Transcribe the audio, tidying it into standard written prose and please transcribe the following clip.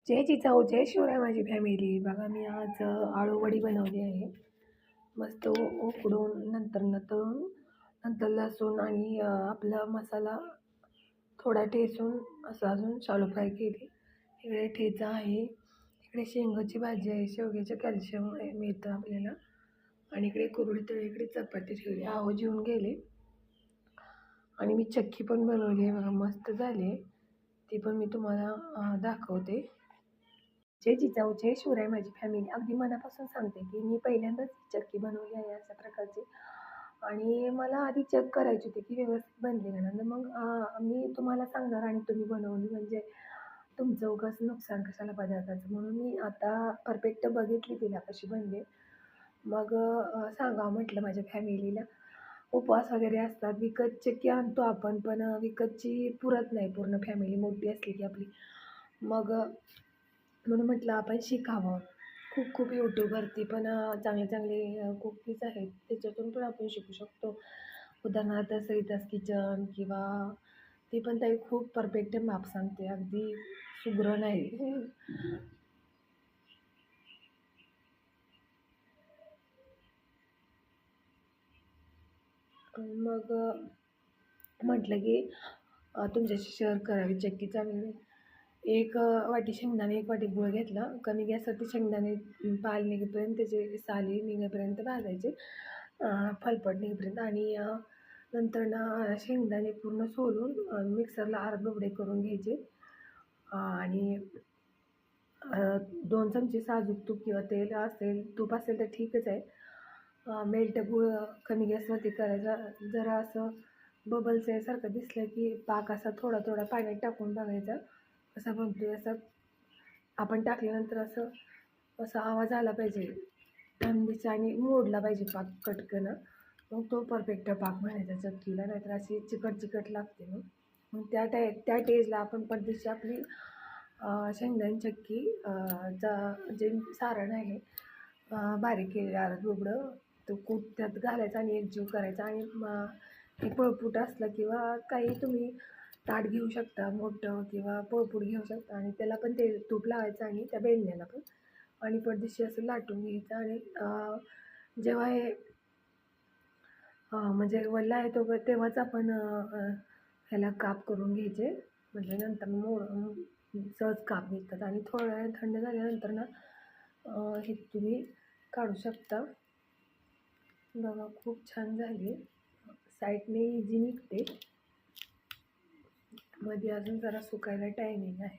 जय जिजाऊ जय शिवराय माझी फॅमिली. बघा मी आज आळूवडी बनवली आहे. मस्त उकडून नंतर तळून नंतर लसूण आणि आपला मसाला थोडा ठेचून असं अजून शालो फ्राय केली. इकडे ठेचा आहे, इकडे शेंगाची भाजी आहे, शेवग्याचं कॅल्शियम मिळतं आपल्याला. आणि इकडे कुरडी तळी, इकडे चपाती ठेवली. आहो जेवून गेले. आणि मी चक्की पण बनवली आहे बघा, मस्त झाली आहे. ती पण मी तुम्हाला दाखवते. जय जिजाऊ जय शिवराय माझी फॅमिली. अगदी मनापासून सांगते की मी पहिल्यांदाच चक्की बनवली आहे अशा प्रकारची. आणि मला आधी चेक करायची होती की व्यवस्थित बनली का नाही. मग मी तुम्हाला सांगणार आणि तुम्ही बनवली म्हणजे तुमचं उगाच नुकसान कशाला पदार्थाचं. म्हणून मी आता परफेक्ट बघितली तिला कशी बनली. मग सांगावं म्हटलं माझ्या फॅमिलीला. उपवास वगैरे असतात, विकत चक्की आणतो आपण, पण विकतची पुरत नाही पूर्ण फॅमिली मोठी असली की आपली. मग म्हणून म्हटलं आपण शिकावं. खूप खूप यूट्यूबवरती पण चांगले चांगले कुकीज आहेत, त्याच्यातून पण आपण शिकू शकतो. उदाहरणार्थ सरिताज किचन किंवा ती पण ताई खूप परफेक्ट माप सांगते, अगदी सुग्रण आहे. मग म्हटलं की तुमच्याशी शेअर करावी चक्की चांगली. एक वाटी शेंगदाणे, एक वाटी गूळ घेतला. कमी गॅसवरती शेंगदाणे पाल निघेपर्यंत, त्याचे साली निघेपर्यंत भाजायचे, फलपट निघेपर्यंत. आणि नंतर ना शेंगदाणे पूर्ण सोलून मिक्सरला आरबवडे करून घ्यायचे. आणि 2 चमचे साजूक तूप किंवा तेल असेल, तूप असेल तर ठीकच आहे. मेल्ट गूळ कमी गॅसवरती करायचा. जरा असं बबल्स यासारखं दिसलं की पाक असा थोडा थोडा पाण्यात टाकून बघायचा कसा बनतोय. असं आपण टाकल्यानंतर असं असा आवाज आला पाहिजे थंडीचा आणि मोडला पाहिजे पाक कटकन. मग तो परफेक्ट पाक म्हणायचा चक्कीला, नाहीतर अशी चिकट चिकट लागते. मग त्या टेजला आपण पद्धतशीर आपली शेंगदाणे चक्की जे सारण आहे बारीक केलेलं अर्ध उघडं, तो कूट त्यात घालायचा आणि एकजीव करायचा. आणि एक पळपूट असलं किंवा काही तुम्ही ताट घेऊ शकता मोठं, किंवा पळपूट घेऊ शकता, आणि त्याला पण ते तूप लावायचं आणि त्या बेलण्याला पण, आणि पद्धतशीर असं लाटून घ्यायचं. आणि जेव्हा हे म्हणजे वल्ला आहे तो तेव्हाच आपण ह्याला काप करून घ्यायचे, म्हणजे नंतर सहज काप निघतात. आणि थोड्या वेळ थंड झाल्यानंतर ना हे तुम्ही काढू शकता. बघा खूप छान झाली. साईडने इझी निघते, मध्ये अजून जरा सुकायला टायमिंग आहे.